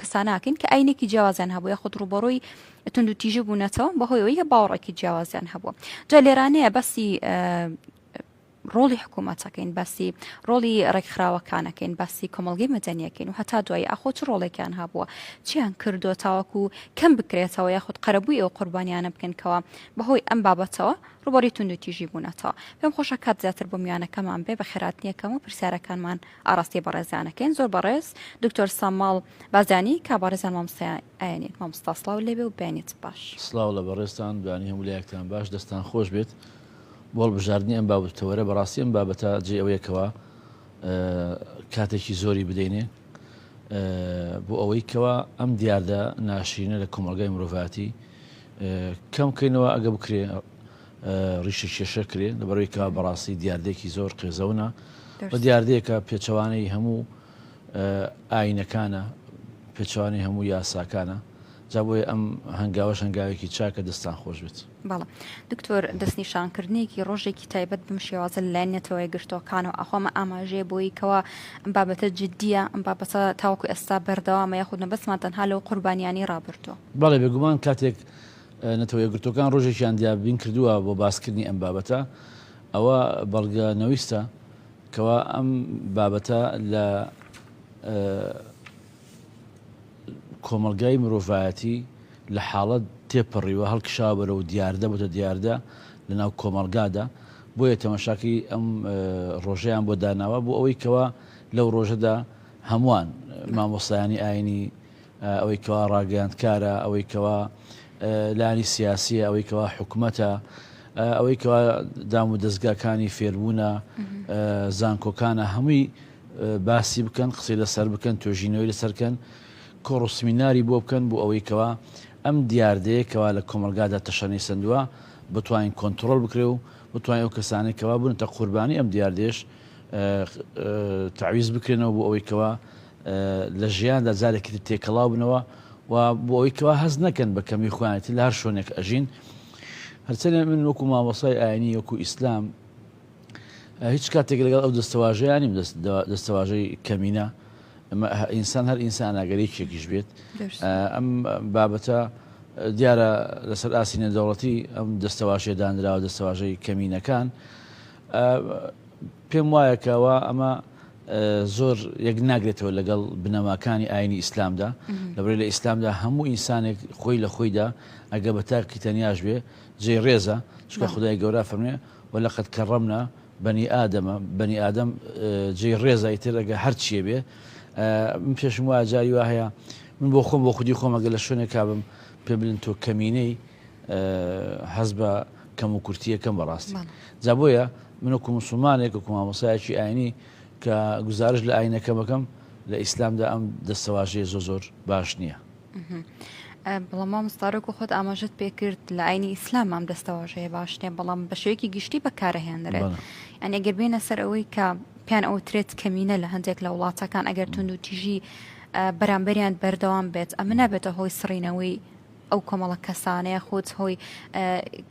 کەساناکەین کە ئاینێکی جیاوازیان هەبوو یاخود ڕوبەڕووی تونند و تیژی بوونەتەوە بەهۆی ئەوەی کە باوەڕێکی جیاوازیان هەبووە. جا لێرانەیە بەسی ڕۆڵی حکوومەتەکەین، باسی ڕۆڵی ڕێکخراوەکانەکەین، باسی کۆمەڵگەی مەدەنیەکەین و هەتا دوایی ئاخۆ چ ڕۆڵێکیان هەبووە، چیان کردو تاوەکو کەم بکرێتەوە یاخود قەرەبووی ئەو قوربانیانە بکەنکەوە بەهۆی ئەم بابەتەوە ڕوبەڕووی تونند و تیژی بوونەتەوە. پێم خۆشە کات زیاتر بۆ میوانەکەمان بێ بە خێراتنیەکەم و پرسیارەکانمان ئاراستی بەڕێزیانەکەین. زۆر بەڕێز دکتۆر ساماڵ بازانی کابارێزان مامۆستای ئاینێت. مامۆستا سڵاو لێبێ و بێنیت باش. سڵاو لە بەڕێزتان، دوانی هەموو لایەکتان باش، دەستان خۆش بێت. بۆڵ بژاردننی ئەم بابەتەوەرە بەڕاستی ئەم بابەتە جێ ئەوەیەکەوە کاتێکی زۆری بدەینێ بۆ ئەوەی کەوە ئەم دیاردە ناشرینە لە کۆمەڵگای مرۆڤاتی کەم بکەینەوە ئەگە بکرێ ڕیشە کێشە کرێ لەبەرەوەی کەوا بەڕاستی دیاردێکی زۆر قێزەونە بە دیاردەیەکە پێچەوانەی هەموو ئاینەکانە، پێچوانی هەموو یاساکانە. جا بۆیە ئەم هەنگاوەش هەنگاوێکی چاکە دەستان خۆش بێت. بەڵام دکتۆر دەستنیشانکردنێکی ڕۆژێکی تایبەت بم شێوازە لایەنێتەوەی گرتوەکانەوە ئەخۆمە ئاماژەیە بۆی کەوە ئەم بابەتە جددیە، ئەم بابەتە تاوەکو ئێستا بەردەوامە یاخود نەبەسمان تەنها لەو قوربانیانی ڕابردووە. بەڵێ بێگومان کاتێک نەتەوەی گرتوەکان ڕۆژێکیان دیابین کردووە بۆ باسکردنی ئەم بابەتە، ئەوە بەڵگەنەویستە کەوە ئەم بابەتە لە کۆمەلگای مرۆڤایەتی لە حاڵەت تێپەڕیوە هەڵکشا بەرەو دیاردە بۆتە دیاردە لە ناو کۆمەلگادا. بۆیە تەماشاکی ئەم ڕۆژەیان بۆ داناوە بۆ ئەوەی کەوە لەو ڕۆژەدا هەمووان مامۆستایانی ئاینی، ئەوەی کەوا ڕاگەیاندکارە، ئەوەی کەوا لانی سیاسیە، ئەوەی کەوا حکوومەتە، ئەوەی کەوا دام و دەستگاکانی فێربوونە، زانکۆکانە، هەمووی باسی بکەن، قسەی لەسەر بکەن، توێژینەوەی لەسەرکەن، کۆڕسمیناری بۆ بکەن بۆ ئەوەی کەوا ئەم دیاردەیەکەوە لە کۆمەلگادا تەشەنی سندووە بتوانین کۆنتترۆل بکرێ و بتوانین ئەو کەسانی کەوا بوون تە قوربانی ئەم دیاردێش تعویز بکرێنەوە بۆ ئەوەی کەوا لە ژیاندا جارێکی تێکەڵاو بنەوە و بۆ ئەوەی کەوا هەز نەکەن بە کەمی خوانێتی لە هەر شوێنێک ئەژین. هەرچەندە من وەکو مامۆستای ئاینی وەکو ئیسلام هیچ کاتێک لەگەڵ ئەو دەستەواژەیانیم دەستەواژەی کەمینە، ئینسان هەر ئینسان ئاگەرێکێکیش بێت. ئەم بابەتە دیارە لەسەر ئاسی نێودەوڵەتی ئەم دەستەواژەیە دانراوە، دەستەواژەی کەمینەکان. پێم وایە کەوە ئەمە زۆر یەک ناگرێتەوە لەگەڵ بنەماکانی ئاینی ئیسلامدا، لەبەرەوەی لە ئیسلامدا هەموو ئینسانێک خۆی لە خۆیدا ئەگە بە تاقی تەنیاش بێ جێ ڕێزە، چکە خودای گەورە فەرمێ وەلەقەد کەڕەمنا بەنی ئادەمە، بەنی ئادەم جێ ڕێزە ئیتر ئەگە هەر چیە بێ. من پێشم وایە جاری وا هەیە من بۆ خۆم بۆ خودی خۆم ئەگە لە شوێنێک کابم پێ بڵێن تۆ کەمینەی حەز بە کەم و کورتیەکەم بەڕاستی. جا بۆیە من وەکو موسڵمانێک وەکو مامۆستایەکی ئاینی کە گزارش لە ئاینەکە بەکەم لە ئیسلامدا ئەم دەستەواژەیە زۆر باش نییە. بەڵام مامۆستارێک و خۆت ئاماژەت پێ کرد لە ئاینی ئیسلام ئەم دەستەواژەیە باش نییە، بەڵام بە شێوەیەکی گشتی بەکارەهێنرێت. ئەنی ئەگەر بێنە سەر ئەوەی کە پیان ئەو ترێت کەمینە لە هەندێک لە وڵاتەکان ئەگەر تونند و تیژی بەرامبەریان بەردەوام بێت، ئەمە نابێتە هۆی سڕینەوەی ئەو کۆمەڵە کەسانەیە خۆت هۆی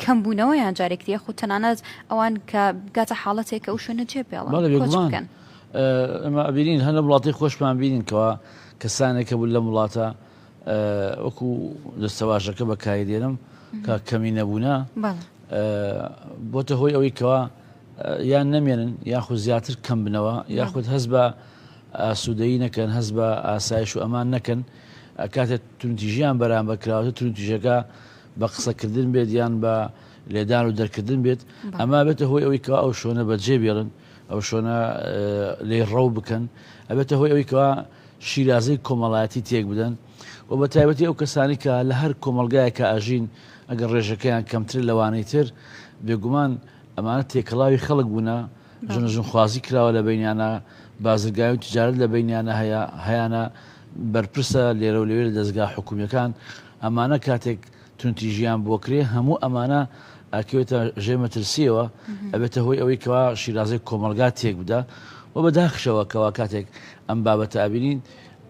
کەمبوونەوەیان جارێکتیە خۆ تەنانەت ئەوان کە بگاتە حاڵەتێک کە ئەو شوێنە جێ بێڵن. ئەمە ئەبینین هەنە وڵاتی خۆشمان بینین کەەوە کەسانێکە بوو لە وڵاتە وەکو دەستەواژەکە بەکاردێنم کە کەمی نەبوونا بۆتە هۆی ئەوەی کەەوە یان نەمێنن یاخود زیاتر کەم بنەوە، یاخود هەز بە ئاسوودەیی نەکەن، هەز بە ئاسایش و ئەمان نەکەن. کاتێک تونتیژیان بەرامبەر کراوەتە تونتیژەکە بە قسەکردن بێت یان بە لێدان و دەرکردن بێت، ئەما بێتە هۆی ئەوەی کەوا ئەو شۆنە بەجێ بێڵن، ئەو شۆنە لێ ڕەو بکەن، ئەبێتە هۆی ئەوەی کەوا شیرازەی کۆمەڵایەتی تێک بدەن و بە تایبەتی ئەو کەسانی کە لە هەر کۆمەلگایەکە ئاژین ئەگەر ڕێژەکەیان کەمتر لەوانەی تر بێگومان ئەمانە تێکەڵاوی خەڵک بوونە، ژنەژنخوازی کراوە لە بینیانە، بازرگای و تجارت لە بینیانە هەیەە، بەرپرسە لێرە و لەوێ لە دەستگا حکوومیەکان. ئەمانە کاتێک تونتیژیان بۆ کرێ هەموو ئەمانە ئاکەوێتە ژێمەترسیەوە، ئەبێتە هۆی ئەوەی کەوا شیرازەی کۆمەلگا تێک بدە و بەداخشەوە کەوا کاتێک ئەم بابەتە ئابینین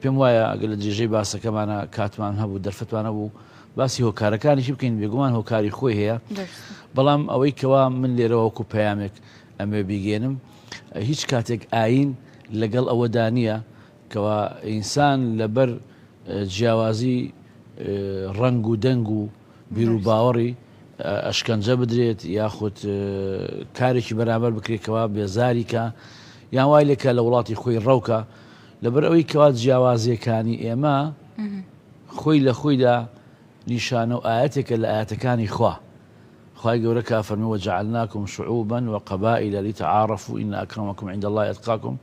پێم وایە ئەگەر لە درێژەی باسەکەمانە کاتمان هەبوو دەرفەتوانە بوو باسی هۆکارەکانیشی بکەین، بێگومان هۆکاری خۆی هەیە. بەڵام ئەوەی کەوا من لێرەوە وەکو پەیامێک ئەمێ بیگەێنم، هیچ کاتێک ئاین لەگەڵ ئەوەدا نییە کەوا ئینسان لەبەر جیاوازی ڕنگ و دەنگ و بیر و باوەڕی ئەشکەنجە بدرێت یاخود کارێکی بەرامبەر بکرێتەوە بێزاری کە یان وای لێکە لە وڵاتی خۆی ڕەوکە لەبەر ئەوەی کەوا جیاوازیەکانی ئێمە خۆی لە خۆیدا نیشانە و ئاەتێکە لە ئاەتەکانی خوا خوای گەورە کا فەرمی وجعلناكم شعوبا وقبائل لتعارفوا إن أكرمكم عند الله أتقاكم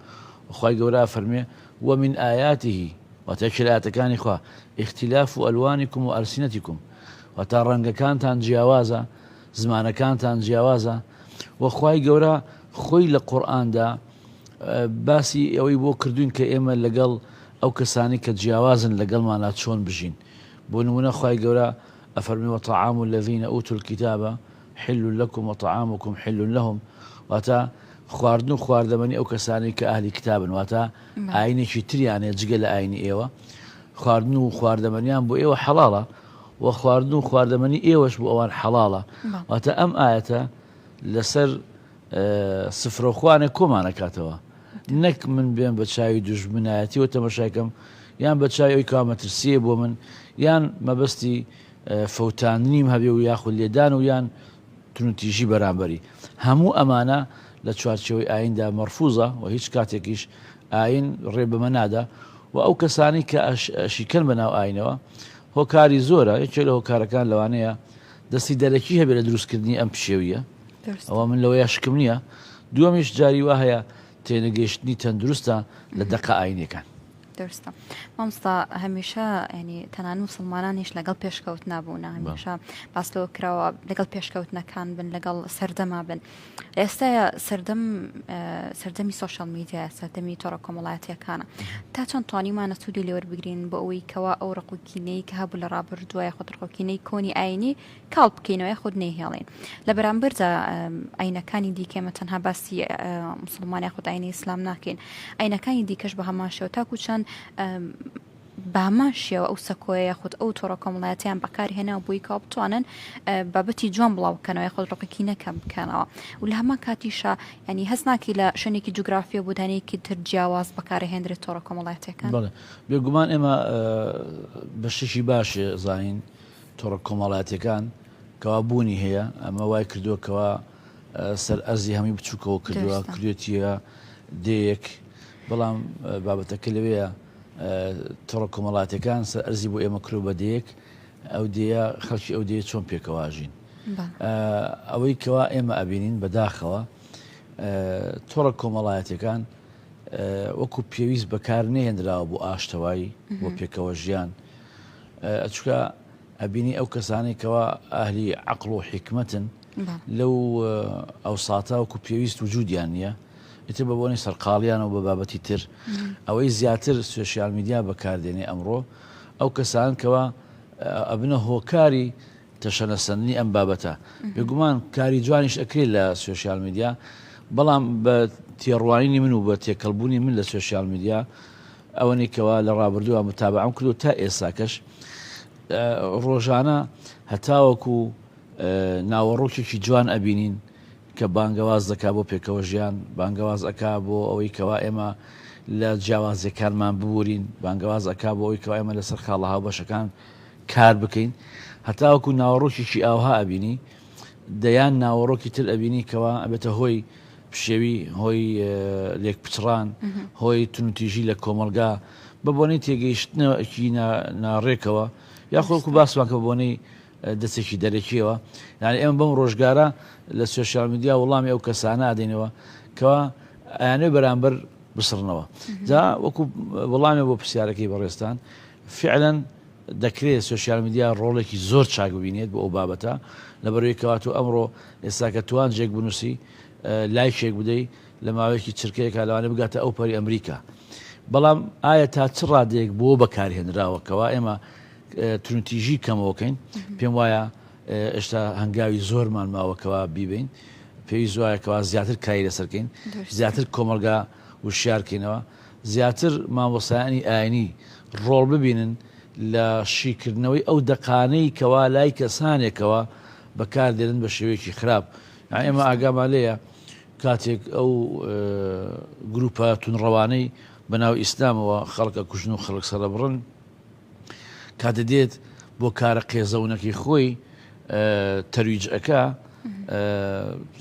وخوای گەورە فەرمێ ومن آياته وتأكل آياتكان خوا اختلاف ألوانكم وألسنتكم وتا ڕەنگەکانتان جیاوازە زمانەکانتان جیاوازە وەخوای گەورە خۆی لە قورئاندا باسی ئەوەی بۆ کردوین کە ئێمە لەگەڵ ئەو کەسانی کە جیاوازن لەگەڵمانە چۆن بژین بۆ نمونە خوای گەورە ئەفەرمی وطعام الذين أوتوا الكتاب حل لكم وطعامكم حل لهم واتە خواردن و خواردەمەنی ئەو کەسانی کە ئاهلی کتابن واتە ئاینێکی تریانێ جگە لە ئاینی ئێوە خواردن و خواردەمەنیان بۆ ئێوە حەڵاڵە و خواردن و خواردەمەنی ئێوەش بۆ ئەوان حەڵاڵە واتە ئەم ئاەتە لەسەر سفرەخوانێک کۆمانەکاتەوە نەک من بێن بە چاوی دوژمنایەتی و تەمەشاکەم یان بە چاوی ئەوی کامەترسیە بۆ من یان مەبەستی فەوتاننیم هەبێ و یاخود لێدان و یان تونوتیژی بەرامبەری هەموو ئەمانە لە چوارچەوەی ئایندا مەرفوزە و هیچ کاتێکیش ئاین ڕێ بەمە نادا و ئەو کەسانی کە ئەشیکەن بەناو ئاینەوە هۆکاری زۆرە یەکێ لە هۆکارەکان لەوانەیە دەستی دەرەکی هەبێت لە دروستکردنی ئەم پشێویە ئەوە من لەوەیە شکم نییە دووەمیش جاری وا هەیە تێنەگەیشتنی تەندروستە لە دەقە ئاینەکان درستە مامۆستا هەمیشە ینی تەنانەت موسڵمانانیش لەگەڵ پێشکەوت نابوونە هەمیشە باس لەوە کراوە لەگەڵ پێشکەوتنەکان بن لەگەڵ سەردەما بن ئێستا سەردەمی سۆشیال میدیە سەردەمی تۆڕە کۆمەڵایەتیەکانە تا چەند توانیمانە سوودی لێوەربگرین بۆ ئەوەی کەوا ئەو ڕقوکینەی کە هەبوو لە ڕابردووە خۆ ڕقوکینەی کۆنی ئاینی کاڵ بکەینەوە خود نەیهێڵین لە بەرامبەردا ئاینەکانی دیکەمە تەنها باسی موسڵمانی خۆ ئاینی ئیسلام ناکەین ئاینەکانی دیکەش بە هەمان شێوە تاکو چەند بامان شێوە ئەو سەکۆیە خودت ئەو تۆڕە کۆمەڵایەتیان بەکاری هێنا بووی کە بتوانن بابەتی جوان بڵاوکەنەوە خۆ ڕقوکی نەکەم بکەنەوە و لە هەمان کاتیشە ینی هەست ناکی لە شوێنێکی جوگرافیە بودانەیەکی تر جیاواز بەکاری هێنرێت تۆڕە کۆمەڵایەتیەکان بێگومان ئێمە بەشێکی باشێ زانین تۆڕە کۆمەڵایەتیەکان کەوا بوونی هەیە ئەمە وای کردووەکەوە سەر ئەرزی هەمی بچووکەوە کردووە کردوێتیە دەیەک بەڵام بابەتەکە لەوەیە تۆڕە کۆمەڵایەتیەکان سەر ئەرزی بۆ ئێمە کرۆ بە دەیەک ئەو دەیە خەڵکی ئەو دەیە چۆن پێکەواژین ئەوەی کەوا ئێمە ئەبینین بەداخەوە تۆڕە کۆمەڵایەتیەکان وەکو پێویست بەکار نەهێنراوە بۆ ئاشتەوایی بۆ پێکەوە ژیان ئەچکە ئەبینی ئەو کەسانی کەوا ئاهلی عەقڵ و حیکمەتن لەو ئەو ساتە وەکو پێویست وجودیان نییە ئیتر بە بۆنی سەرقاڵیانەوە بە بابەتی تر ئەوەی زیاتر سوشیال میدیا بەکاردێنێ ئەمڕۆ ئەو کەسان کەوا ئەبنە هۆکاری تەشەنەسەندنی ئەم بابەتە بێگومان کاری جوانیش ئەکرێت لە سوشیال میدیا بەڵام بە تێڕوانینی من و بە تێکەڵبوونی من لە سوشیال میدیا ئەوەنی کەوا لە ڕابردووە متابعەم کردو تا ئێستاکەش ڕۆژانە هەتاوەکو ناوەڕۆکێکی جوان ئەبینین کە بانگەواز دەکا بۆ پێکەوە ژیان بانگەواز ئەکا بۆ ئەوەی کەوا ئێمە لە جیاوازیەکانمان ببورین بانگەواز ئەکا بۆ ئەوەی کەوا ئێمە لەسەر خاڵە هاوبەشەکان کار بکەین هەتاوەکو ناوەڕۆکێکی ئاوها ئەبینی دەیان ناوەڕۆکی تر ئەبینی کەوا ئەبێتە هۆی پشێوی هۆی لێکپچڕان هۆی تونوتیژی لە کۆمەلگا بە بۆنەی تێگەیشتنەوەکی ناڕێکەوە یاخۆکو باسمان کە بۆنەی دەستێکی دەرەکیەوە یعنی ئێمە بەم ڕۆژگارە لە سوشیال میدیا وەڵامی ئەو کەسانە ئادەینەوە کەوا ئەیانەوێ بەرامبەر بسڕنەوە جا وەکو وەڵامی بۆ پرسیارەکەی بەڕێستان فعلاً دەکرێت سوشیال میدیا ڕۆڵێکی زۆر چاک ببینێت بۆ ئەو بابەتە لەبەرەوەی کەواتۆ ئەمڕۆ ئێستا کە توان جێک بنووسی لایکێک بدەی لە ماوەیەکی چرکەیەکە لەوانە بگاتە ئەو پەری ئەمریکا بەڵام ئایا تا چ ڕادەیەک بۆ بەکارهێنراوەکەوە ئێمە تونوتیژی کەمەوەکەین پێم وایە ئێشتا هەنگاوی زۆرمان ماوەکەوە بیبین پێویست وایەکەوە زیاتر کاری لەسەرکەین زیاتر کۆمەلگا وشارکەینەوە زیاتر مامۆستایانی ئاینی ڕۆڵ ببینن لە شیکردنەوەی ئەو دەقانەی کەوا لای کەسانێکەوە بەکاردێنن بە شێوەیەکی خراپ ئێمە ئاگامان لێیە کاتێک ئەو گروپە تونڕەوانەی بەناو ئیسلامەوە خەڵکە کوژن و خەڵک سەرەبڕن کاتە دێت بۆ کارە قێزەونەکەی خۆی تەرویج ئەکا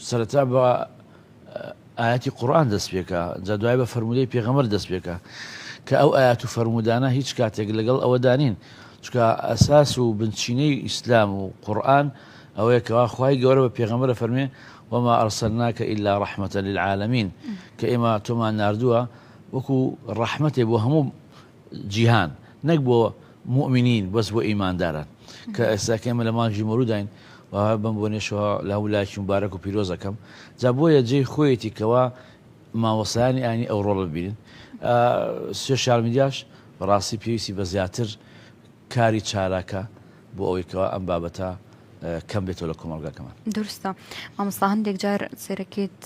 سەرەتا بە ئاەتی قورئان دەست پێکە جا دوای بە فەرمودەی پێغەمبەر دەست پێکە کە ئەو ئاەت و فەرمودانە هیچ کاتێک لەگەڵ ئەوەدا نین چونکە ئەساس و بنچینەی ئیسلام و قورئان ئەوەیە کەوا خوای گەورە بە پێغەمبەرە فەرمێ وما أرسلناك إلا رحمة للعالمين كإما توما ناردوها وكو رحمته بو همو جيهان نكبو مؤمنين بس بو إيمان داران كأسا كما لما جمهورو داين وهبن بونيشوها له لاش مبارك وبيروزكم زابويا جي خويتي كوا ما وصاني يعني أو رول البين السوشيال ميدياش براسي بيسي بزياتر كاري تشاراكا بو أوي كوا أم بابتا کەم بێتەوە لە کۆمەڵگاکەمان درستە مامۆستا هەندێک جار سەرەکێت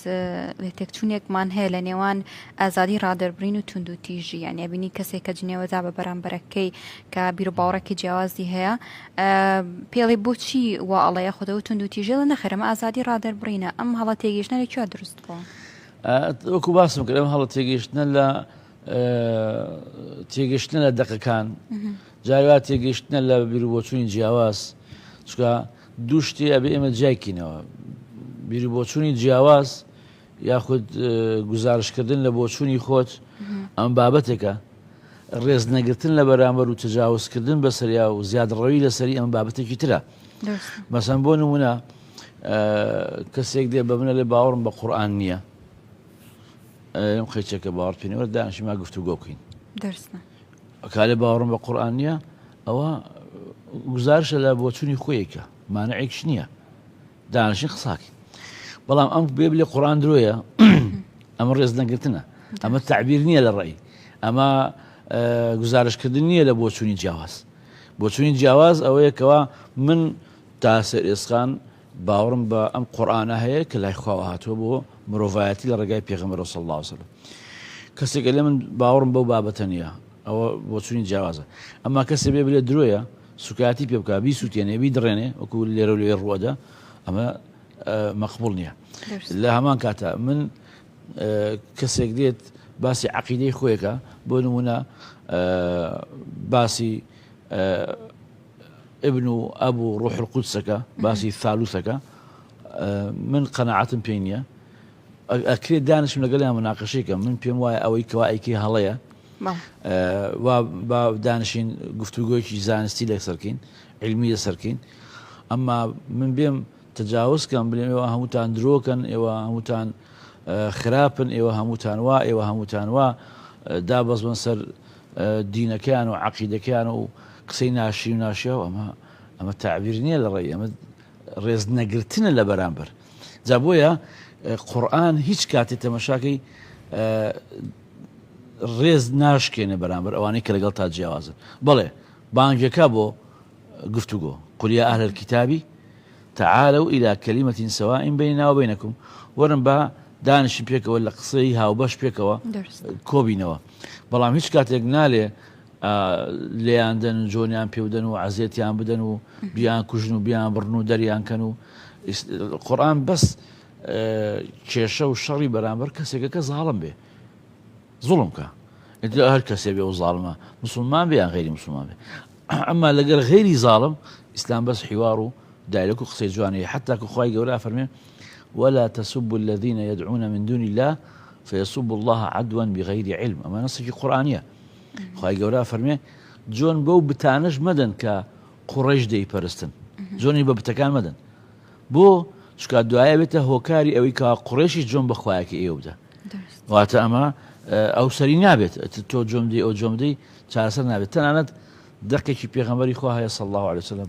لە تێکچوونێکمان هەیە لە نێوان ئازادی ڕادەربڕین و تونند و تیژی یان ئەبینی کەسێک کە جنێوەدا بە بەرامبەرەکەی کە بیر و باوەڕێکی جیاوازی هەیە پێڵێ بۆچی وا ئەڵەیە خۆدە و تونند و تیژێ لە نەخێرەمە ئازادی ڕادەربڕینە ئەم هەڵە تێگەیشتنە لەکوێ دروست بووە وەکو باسم کرد ئەم هەڵە تێگەیشتنە لە تێگەیشتنە لە دەقەکان جاروا تێگەیشتنە لە بیر و بۆچوونی جیاواز چکە دوو شتێ ئەبێ ئێمە جایکینەوە بیری بۆچوونی جیاواز یاخود گزارشکردن لە بۆچوونی خۆت ئەم بابەتێکە ڕێز نەگرتن لە بەرامبەر و تجاوزکردن بەسەریا و زیادڕەوی لەسەری ئەم بابەتێکی ترە مەسەن بۆ نمونە کەسێک دێ بە منە لێ باوەڕم بە قورئان نییە ئەم خەیچێکە باوەڕ پێنەوە دانیشتما گفتوگۆ بکەین کالێ باوەڕم بە قورئان نییە ئەوە گزارشە لە بۆچوونی خۆیەکە مانعێکش نییە دانیشتن قساکەین بەڵام ئەم بێ بڵێ قورئان درۆیە ئەمە ڕێز نەگرتنە ئەمە تعبیر نییە لە ڕێی ئەمە گزارشکردن نییە لە بۆچوونی جیاواز بۆچوونی جیاواز ئەوەیە کەوا من تا سەر ئێسقان باوەڕم بە ئەم قورئانە هەیە کە لای خواوە هاتووە بۆ مرۆڤایەتی لە ڕێگای پێغەمبەر صلی الله علیه وسلم کەسێکە لێ من باوەڕم بەو بابەتە نییە ئەوە بۆچوونی جیاوازە ئەما کەسێ بێ بڵێ درۆیە سوکاتی پێ بکە بیسووتێنێ بی درێنێ وەکو لێرە لێ ڕوەدا ئەمە مەقبوڵ نییە لە هەمان کاتە من کەسێک دێت باسی عەقیدەی خۆیەکە بۆ نمونە باسی ابن و ئەب و ڕوح القودسەکە باسی ثالوثەکە من قەناعەتم پێی نییە ئەکرێت دانیشم لەگەڵیان مناقەشەیەکە من پێم وایە ئەوەی کەوا ئەیکەی هەڵەیە با دانشین گفتوگۆیەکی زانستی لەسەرکەین علمی لەسەرکەین ئەمما من بێم تجاوزکەم بڵێم ئێوە هەمووتان درۆکەن ئێوە هەمووتان خراپن ئێوە هەمووتان وا ئێوە هەمووتان وا دابەزبن سەر دینەکەیان و عەقیدەکەیان و قسەی ناشی و ناشیاو ئەمە تعبیر نییە لە ڕێی ئەمە ڕێز نەگرتنە لە بەرامبەر جا بۆیە قورئان هیچ کاتێ تەمەشاکەی ڕێز ناشکێنێ بەرامبەر ئەوانەی کە لەگەڵ تا جیاوازن بەڵێ بانگەکە بۆ گفتوگۆ قل يا أهل الكتاب تعالوا إلى كلمة سواء بيننا وبينكم ورن با دانشین پێکەوە لە قسەی هاوبەش پێکەوە کۆبینەوە بەڵام هیچ کاتێک نالێ لێیاندن جۆنیان پێودەن و عەزیەتیان بدەن و بیان کوژن و بیان بڕن و دەریان کەن و قورئان بەس کێشە و شەڕی بەرامبەر کەسێکە کە زاڵم بێ زوڵم کە هەر کەسێ بێ و زاڵمە مسلمان بێ یان غەیری مسلمان بێ ئەمما لەگەڵ غەیری زاڵم ئیسلام بەس حیوار و دایرەک و قسەی جوانەیە حتا کە خوای گەورە فەرمێ ولا تسبوا الذين يدعون من دون الله فيسبوا الله عدوا بغير علم أما نصك قرآنية خواهي قولا فرمي جون بو بتانش مدن كقريش دي برستن جوني ببتكان مدن بو شكا دعاية بيته هو كاري اوي كقريشي جون بخوايك ايوبدا واتا اما او سري نابت تو جوم دي او جوم دي چارسر نابت تنانت دقيقي بيغمبري خواهي صلى الله عليه وسلم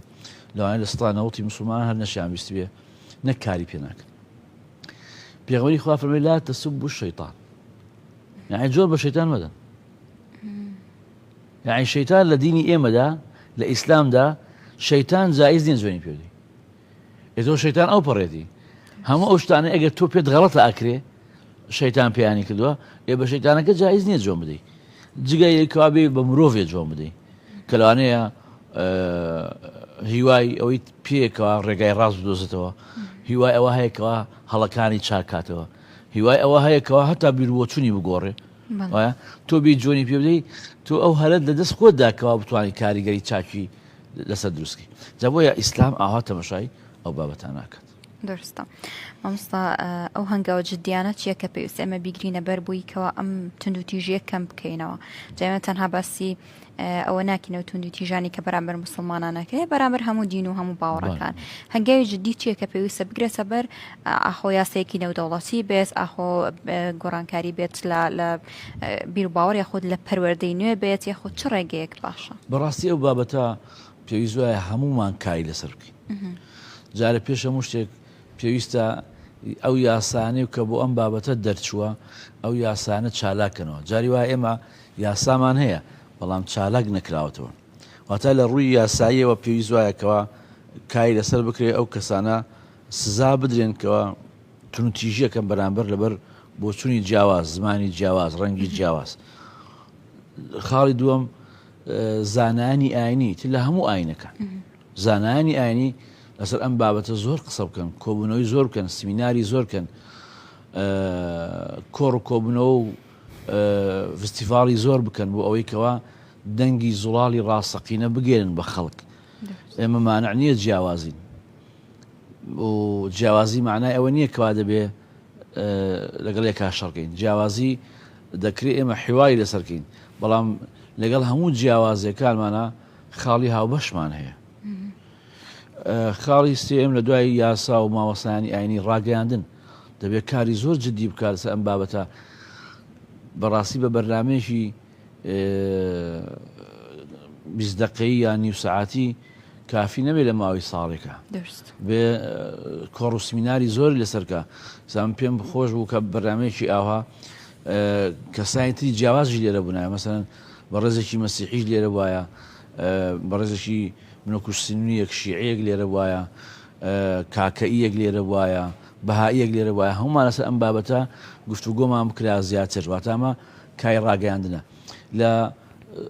لو عين الاستطاعة نوتي مسلمان هل نشيان بيستبيه نكاري بيناك بيغمبري خواه فرمي لا تسبوا الشيطان يعني جور بالشيطان مدن يعني الشيطان لديني ايما دا لإسلام دا شيطان زائز دين زويني بيودي إذا الشيطان أو بريدي هم أوشتاني أجد تو بيت غلط لأكري شيطان بياني كدوا يبقى شيطانك جائز دين زوم بدي جيجاي الكوابي بمروفي زوم بدي كلانيا هیوای ئەوەی پێکەوە ڕێگای ڕاست بدۆزێتەوە هیوای ئەوە هەیەکەوە هەڵەکانی چاکاتەوە هیوای ئەوە هەیەکەوە هەتا بیربۆچوونی بگۆڕێ وایە تۆ بی جۆنی پێ بدەی تۆ ئەو هەرت لە دەست خۆتداکەوا بتوانانی کاریگەری چاکی لەسەر دروستکی جا بۆیە ئیسلام ئاوا تەمەشای ئەو بابەتان ناکات. درستە مامۆستا ئەو هەنگاوە جددیانە چییە کە پێویست ئێمە بیگرینە بەر بوویکەوە ئەم تونند و تیژیە کەم بکەینەوە جامە تەنها باسی ئەوە ناکەینەوە تونند و تیژانی کە بەرامبەر مسلمانانەکەی بەرامبەر هەموو دین و هەموو باوەڕەکان هەنگاوی جددی چییە کە پێویستە بگرێتە بەر ئاخۆ یاسەیەکی نێودەوڵەتی بێت ئاخۆ گۆڕانکاری بێت لە بیر و باوەڕ یاخود لە پەروەردەی نوێ بێت یاخود چ ڕێگەیەک باشە بەڕاستی ئەو بابەتە پێویست وایە هەمومان کاری لەسەر بکەین جارە پێش هەموو شتێک پێویستە ئەو یاسانەی کە بۆ ئەم بابەتە دەرچووە ئەو یاسانە چالاکەنەوە جاری وایە ئێمە یاسامان هەیە بەڵام چالاک نەکراوەتەوە واتە لە ڕووی یاساییەوە پێویست وایەکەوە کاری لەسەر بکرێت ئەو کەسانە سزا بدرێنکەوە تونوتیژیەکەم بەرامبەر لەبەر بۆچوونی جیاواز زمانی جیاواز ڕەنگی جیاواز. خاڵی دووەم زانانی ئاینی لە هەموو ئاینەکان زانانی ئاینی لەسەر ئەم بابەتە زۆر قسە بکەن کۆبوونەوەی زۆر بکەن سمیناری زۆر بکەن کۆڕ و کۆبوونەوە و فستیڤاڵی زۆر بکەن بۆ ئەوەی کەوا دەنگی زوڵاڵی ڕاستەقینە بگێنن بە خەڵک. ئێمە مانع نییە جیاوازین و جیاوازی معنای ئەوە نییە کەوا دەبێ لەگەڵ یەکا شەڕکەین جیاوازی دەکرێت ئێمە حیوای لەسەرکەین بەڵام لەگەڵ هەموو جیاوازیەکانمانە خاڵی هاوبەشمان هەیە. خاڵی سێم لە دوای یاسا و ماوەسانی ئاینی ڕاگەیاندن دەبێت کاری زۆر جددی بکات لەسەر ئەم بابەتە بەڕاستی بە بەرنامێکی 20 دقەیە یان نیو سەعاتی کافی نەبێت لە ماوەی ساڵێکە بێ کۆڕ و سمیناری زۆری لەسەرکە زان پێم خۆش بوو کە بەرنامەیەکی ئاوا کەسانی تری جیاوازی لێرە بوونایە مەسەرەن بە ڕێزێکی مەسیحیش لێرە وایە بە ڕێزێکی منۆکوشتنیەک شیعەیەک لێرە وایە کاکەئیەک لێرە وایە بەهائیەک لێرە وایە هەمومان لەسەر ئەم بابەتە گفتوگۆمان بکرا زیاتر واتامە کای ڕاگەیاندنە لە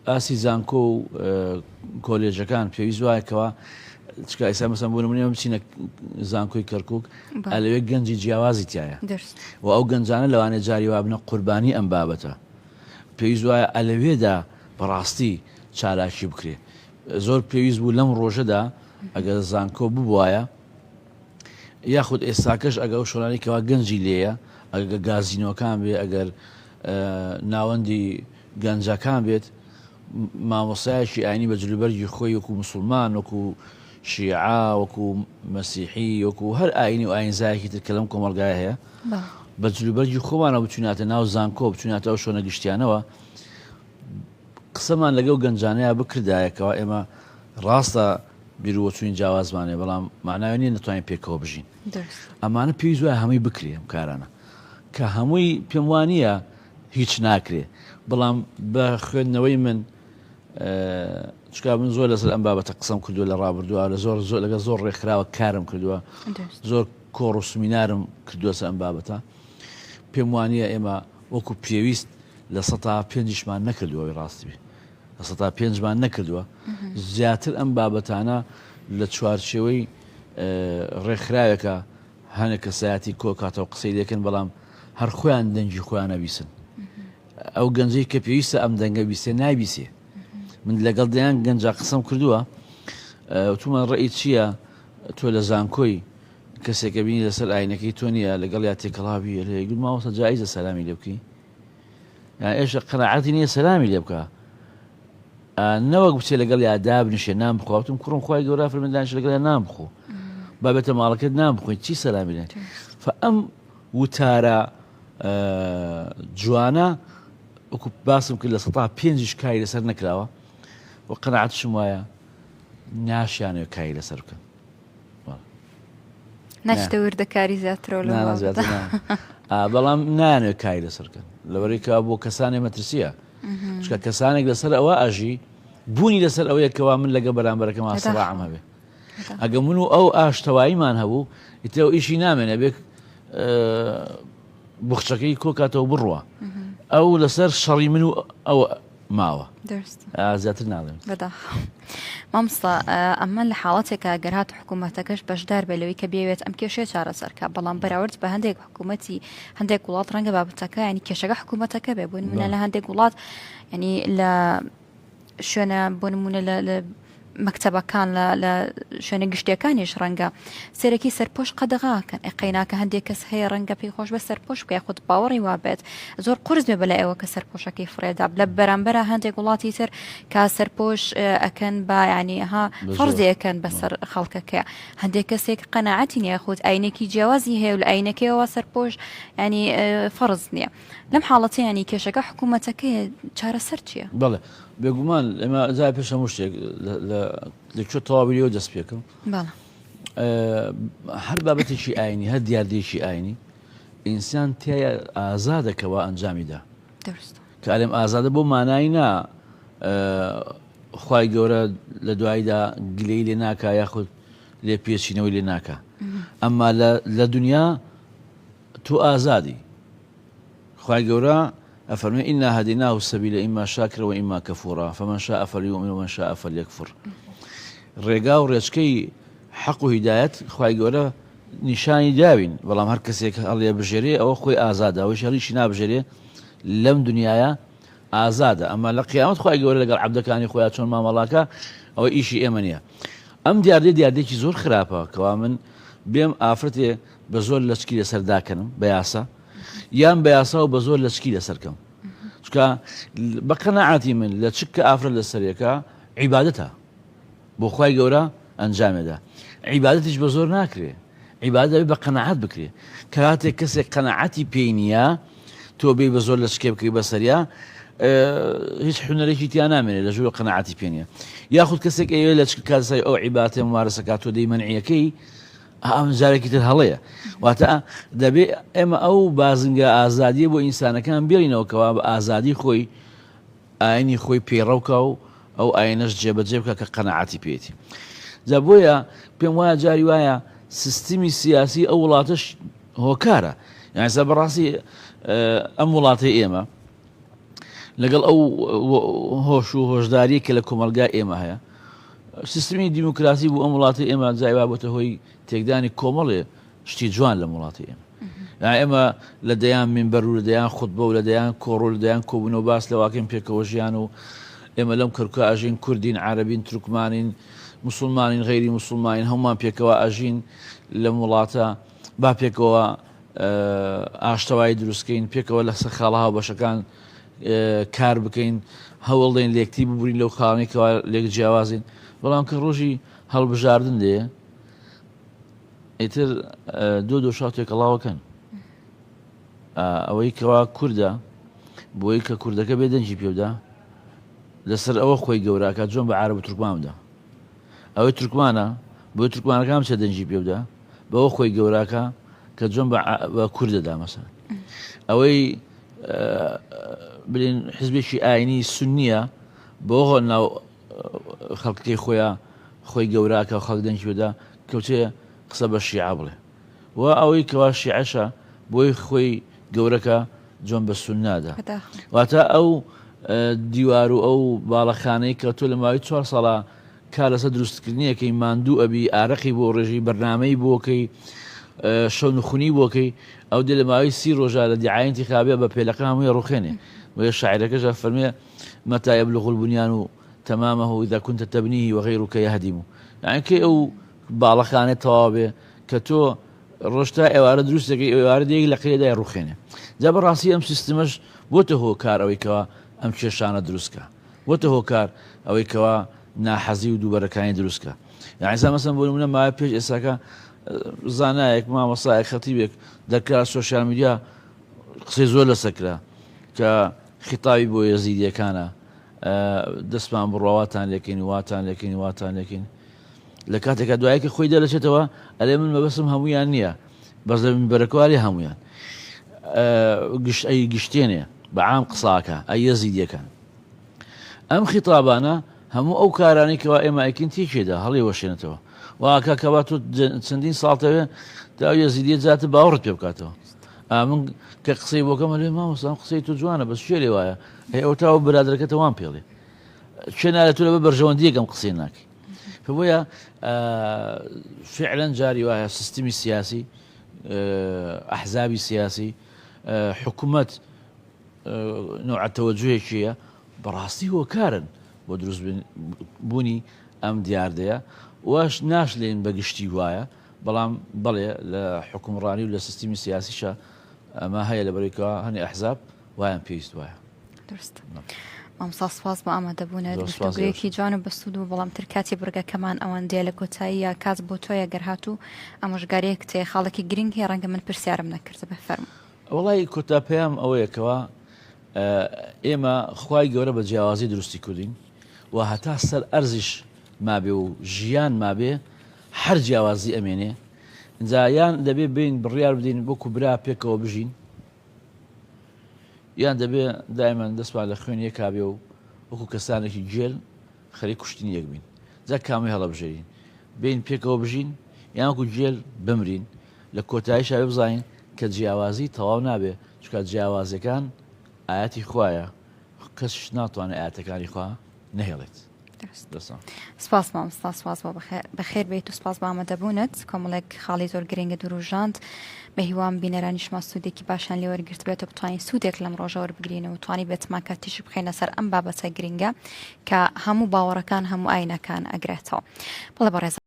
ئاسی زانکۆ و کۆلێژەکان پێویست وایەکەوە چکە ئێستا مەسەن بۆ نمونە بچینە زانکۆی کەرکووک ئەلەوێ گەنجی جیاوازی تایە و ئەو گەنجانە لەوانێ جاری وا بنە قوربانی ئەم بابەتە پێویست وایە ئەلەوێدا بەڕاستی چالاکی بکرێ زۆر پێویست بوو لەم ڕۆژەدا ئەگەر زانکۆ ببوایە یاخود ئێستاکەش ئەگەر شۆرانی کەوا گەنجی لێیە ئەگەر گازینۆکان بێ ئەگەر ناوەندی گەنجەکان بێت مامۆسایەکی ئاینی بە جلوبەرگی خۆی وەکو مسلمان وەکو شیعا وەکو مەسیحی وەکو هەر ئاینی و ئاینزایەکی تر کە لەم کۆمەڵگایە هەیە بە جلوبەرگی خۆمانە بچوناتە ناو زانکۆ بچوناتە ئەو شۆنە گشتیانەوە قسەمان لەگەڵ گەنجانەیە بکردایەکەوە ئێمە ڕاستە بیرۆچوین جیاوازمانێ بەڵام معناوی نیە نتوانین پێکەوە بژین ئەمانە پێویست وایە هەمووی بکرێ ئەم کارانە کە هەمووی پێم وانییە هیچ ناکرێ بەڵام بە خوێندنەوەی من چکا من زۆر لەسەر ئەم بابەتە قسەم کردووە لە ڕابردووە لە زۆر لەگە زۆر ڕێکخراوە کارم کردووە زۆر کۆڕ و سمینارم کردووە سەر ئەم بابەتە پێم وانییە ئێمە وەکو پێویست لە 5%مان نەکردووەوەی ڕاستی بێ لە 5%مان نەکردووە زیاتر ئەم بابەتانە لە چوارچێوەی ڕێکخراوێکە هەنێک کەسایەتی کۆکاتەوە قسەی دەکەن بەڵام هەر خۆیان دەنگی خۆیان نەبیسن ئەو گەنجەی کە پێویستە ئەم دەنگە بیسێ نایبیسێ من لەگەڵ دەیان گەنجا قسەم کردووە تومان ڕێی چییە تۆ لە زانکۆی کەسێکە بینی لەسەر ئاینەکەی تۆ نیە لەگەڵ یا تێکەڵاوی لە ماوەسە جایزە سەلامی لێ بکەی یان ئێشە قەناعەتی نییە سەلامی لێ بکە نەوەک بچێ لەگەڵ یا دابنیشێ نام بخواتم کوڕم خۆی گەورە فەرماندانش لەگەڵ نام بخۆ بابێتە ماڵەکەت نام بخۆی چی سەلامی لێ فەئەم وتارە جوانە وەکو باسم کرد لە 5%ش کاری لەسەر نەکراوە و قەناعەتشم وایە ناشیانەوە کاری لەسەر بکەن ناچتە وردەکاری زیاترەوە بەڵام نانوێت کاری لەسەرکەن لەوەرەیەکە بۆ کەسانی مەترسیە چکە کەسانێک لەسەر ئەوە ئاژی بوونی لەسەر ئەوەیەکەوە من لەگە بەرامبەرەکەم سەڵاعم هەبێ ئەگە من و ئەو ئاشتەواییمان هەبوو ئیتەوە ئیشی نامێنە بێک بخچەکەی کۆکاتەوە بڕوە ئەو لەسەر شەڕی من و ئەوە ماوە زیاتر ناڵێم بەدا مامستا ئەمە لە حاڵەتێکە گەرهات حکوومەتەکەش بەشدار بێ لەوەی کە بێوێت ئەم کێشەیە چارەسەرکە بەڵام بەراورد بە هەندێک حکوومەتی هەندێک وڵات ڕەنگە بابەتەکە ینی کێشەکە حکوومەتەکە بێ بۆ نمونە لە هەندێک وڵات ینی لە شوێنە بۆ نمونە لە مەکتەبەکان لە شوێنە گشتیەکانیش ڕەنگە سەرەکی سەرپۆش قەدەغاکەن ئەقەیناکە هەندێک کەس هەیە ڕەنگە پێی خۆش بە سەرپۆش بکە خۆت باوەڕی وابێت زۆر قرس بێ بەلای ئەوە کە سەرپۆشەکەی فرێدا لە بەرامبەرە هەندێک وڵاتی تر کا سەرپۆش ئەکەن با ینی ها فەرزیەکەن بەسەر خەڵکەکە هەندێک کەسێک قەناعەتی نییە خۆت ئاینێکی جیاوازی هەیە و لە ئاینەکەیەوە سەرپۆش ینی فەرز نییە لەم حاڵەتی ینی کێشەکە حکوومەتەکەی چارەسەر چییە؟ بەڵێ بێگومان ئێمە زای پێش هەموو شتێک لەکوێ تەواویەوە دەست پێکەم هەر بابەتێکی ئاینی هەر دیاردێکی ئاینی ئینسان تایە ئازادەکەەوە ئەنجامیدا کە ئەلێم ئازادە بۆ مانایی نا خوای گەورە لە دواییدا گلەی لێ ناکە یاخود لێ پێچینەوەی لێ ناکە ئەمما لە دنیا تۆ ئازادی خوای گەورە أفرمي إنا هديناه السبيل إما شاكرا وإما كفورا فمن شاء فليؤمن ومن شاء فليكفر ڕێگا و ڕێچکەی حەق و هیدایەت خوای گەورە نیشانی داوین بەڵام هەر کەسێک هەڵێ بژێرێ ئەوە خۆی ئازادە ئەوەی هەڵیشی نابژێرێ لەم دنیاە ئازادە ئەمە لە قیامەت خوای گەورە لەگەڵ عەبدەکانی خۆیان چۆن مامەڵاکە ئەوە ئیشی ئێمە نییە ئەم دیاردێکی زۆر خراپە کەوا من بێم ئافرەتێ بە زۆر لەچکی لەسەر داکەنم بە یاسا یان بە یاسا و بە زۆر لەچکی لەسەرکەم چکە بە قەناعەتی من لە چ کە ئافرەت لەسەرێکە عیبادەتە بۆ خوای گەورە ئەنجامێدا عیبادەتیش بە زۆر ناکرێ عیبادەت بە قەناعەت بکرێ کاتێک کەسێک قەناعەتی پێی نییە تۆ بێ بە زۆر لەچکێ بکەی بەسەریا هیچ حونەرێکی تیان نامێنێت لە ژوور قەناعەتی پێ نییە یاخود کەسێک ئەوێ لە چ کاتسای ئەو عیبادەتێ ممارەسەکە تۆ دەی مەنعیەکەی ئەم جارێکی تر هەڵەیە واتە دەبێ ئێمە ئەو بازنگە ئازادیە بۆ ئینسانەکان بێڵینەوەکەوە بە ئازادی خۆی ئاینی خۆی پێڕەوکە و ئەو ئاینەش جێبەجێ بکە کە قەناعەتی پێێتی جا بۆیە پێم وایە جاری وایە سیستمی سیاسی ئەو وڵاتش هۆکارە یانسا بەڕاستی ئەم وڵاتی ئێمە لەگەڵ ئەو هۆش و هۆشداری کە لە کۆمەلگای ئێمە هەیە سیستمی دیموکراسی بوو ئەم وڵاتی ئێمە جایوا بۆتە هۆی تێکدانی کۆمەڵێ شتی جوان لە وڵاتی ئێمە ئێمە لە دەیان منبەر و لە دەیان خوتبە و لە دەیان کۆڕ و لە دەیان کۆبوونەوە باس لە واقعین پێکەوە ژیان و ئێمە لەم کەرکە ئاژین کوردین عەرەبین تورکمانین مسلمانین غەیری مسلمانین هەمومان پێکەوە ئاژین لەم وڵاتە با پێکەوە ئاشتەوایی دروستکەین پێکەوە لە سەر خاڵە هاوبەشەکان کار بکەین هەوڵ دەین لێکتی ببوورین لەو خاڵانێکەوە لێک جیاوازین بەڵام کە ڕۆژی هەڵبژاردن دێ ئیتر دۆ شاتێک ئەڵاوەکەن ئەوەی کەوا کووردە بۆی کە کوردەکە بێ دەنجی پێودا لەسەر ئەوە خۆی گەوراکە جۆن بە عەرەب و تورکماندا ئەوەی تورکمانە بۆی تورکمانەکان چە دەنجی پێودا بەوە خۆی گەوراکە کە جۆن بە کوردەدا مەسەن ئەوەی بڵێن حیزبێکی ئاینی سونیە بۆ ناو خەڵکەکەی خۆی گەوراکە و خەڵک دەنجی پێدا کەوتێ قسە بە شیعە بڵێ و ئەوەی کەوا شیعەشە بۆی خۆی گەورەکە جۆن بە سوننادا واتە ئەو دیوار و ئەو باڵەخانەی کە تۆ لە ماوەی 4 ساڵە کار لەسەر دروستکردنیەکەی ماندوو ئەبی ئارەقی بۆ ڕێژی بەرنامەی بۆکەی شەو نخونی بۆکەی ئەو دێ لە ماوەی 30 ڕۆژە لە دیعای انتخابیە بە پێلەکە هەمووی ڕوخێنێ وەیە شاعیرەکەش فەرمێ متى يبلغ البنيان تمامه إذا كنت تبنيه وغيرك يهدمه يعني کە ئەو باڵەخانە تەواو بێ کە تۆ ڕۆژتا ئێوارە دروستەکەی ئێوارە دێک لە قەیەدای ڕوخێنێ جا بەڕاستی ئەم سیستمەش بۆتە هۆکار ئەوەی کەوا ئەم کێشانە دروستکە بۆتە هۆکار ئەوەی کەوا ناحەزی و دووبەرەکانی دروستکە یعنی مەسەن بۆ نمونە ماوەی پێش ئێستاکە زانایەک مامۆستایەک خەتیبێک دەرکرا سۆشیال میدیا قسەی زۆر لەسەکرا کە خیتابی بۆ یەزیدیەکانە دەستمان بڕاواتان لێکین واتان لێکین واتان لێکین لە کاتێکە دوایەکە خۆی دەرەچێتەوە ئەلێ من مەبەسم هەمویان نییە بەس لە منبەرەکەواری هەمویان ئەی گشتێنێ بە عام قساکە ئەی یەزیدیەکان ئەم خیتابانە هەموو ئەو کارانی کەوا ئێمە ئەکەین تێکێدا هەڵی وەشێنێتەوە واکە کەوا تۆ چەندین ساڵتەوێ تا ئەو یەزیدیە جاتە باوەڕت پێ بکاتەوە من کە قسەی بۆکەمە لێ مامۆستا قسەی تو جوانە بەس شێ لێ وایە هەیە ئەو تاوە برادەکەتە وان پێڵێ شوێ نالە تو لە بە بەرژەوەندی یەکەم قسەی ناکەی فبۆیە فعلا جاری وایە سیستمی سیاسی ئەحزابی سیاسی حکوومەت نوع تەوەجوهێکیە بەڕاستی هۆکارن بۆ دروست بوونی ئەم دیاردەیە واش ناشلێن بەگشتی وایە بەڵام بەڵێ لە حکومڕانی و لە سیستمی سیاسیشە ئەمە هەیە لە بەرێکەوە هەنی ئەحزاب وایان پێویست وایە درست مامۆستا سپاس بۆ ئامادەبوونە گفتوگویەکی جوانە بەسوود و بەڵام تر کاتی بڕگەکەمان ئەوەندەیە لە کۆتاییە کات بۆ تۆیە گەرهاتوو ئەمەژگارەیەک تێ خاڵێکی گرنگ هەیە ڕەنگە من پرسیارم نەکرد بەفەرمو وڵی کۆتا پێیان ئەوەیەکەوە ئێمە خوای گەورە بە جیاوازی دروستی کردین و هەتا سەر ئەرزیش مابێ و ژیان مابێ هەر جیاوازی ئەمێنێ اینجا یان دەبێ بین بڕیار بدەین بۆ کوبرا پێکەوە بژین یان دەبێ دایمان دەستمان لە خوێنیە کابێ و وەکو کەسانێکی جێل خەری کوشتنی یەک بین جا کامی هەڵەبژێرین بین پێکەوە بژین یان وەکو جێل بمرین لە کۆتاییشا بزانین کە جیاوازی تەواو نابێ چکات جیاوازەکان ئاەتی خوایە کەسش ناتوانێت ئاەتەکانی خوا نەهێڵێت سپاس مامۆستا سپاس بۆ بەخێر بێت و سپاس بە ئامادەبوونت کۆمەڵێک خاڵی زۆر گرنگە دروژاند بە هیوام بینەرانیشمان سوودێکی باشان لێ وەرگرت بێت و بتوانین سوودێک لەم ڕۆژە وەربگرینەوە و توانی بێتمان کاتیش بخینە سەر ئەم بابەتە گرنگە کە هەموو باوەڕەکان هەموو ئاینەکان ئەگرێتەوە بەڵێ بەڕێز